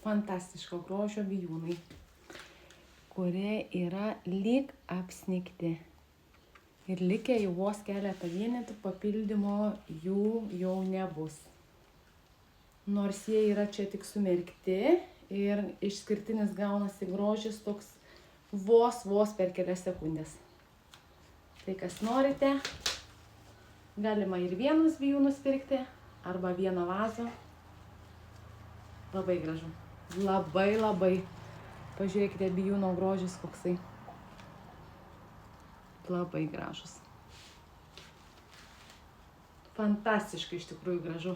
fantastiško grožio bijūnai, kurie yra lyg apsnigti. Ir likę jau vos keletą vienetų, papildymo jų jau nebus. Nors jie yra čia tik sumerkti ir išskirtinis gaunasi grožis toks vos per kelias sekundės. Tai kas norite, galima ir vienus bijūnus pirkti, arba vieną vazą. Labai gražu. Labai. Pažiūrėkite, bijūno grožis koksai. Labai gražus. Fantastiškai iš tikrųjų gražu.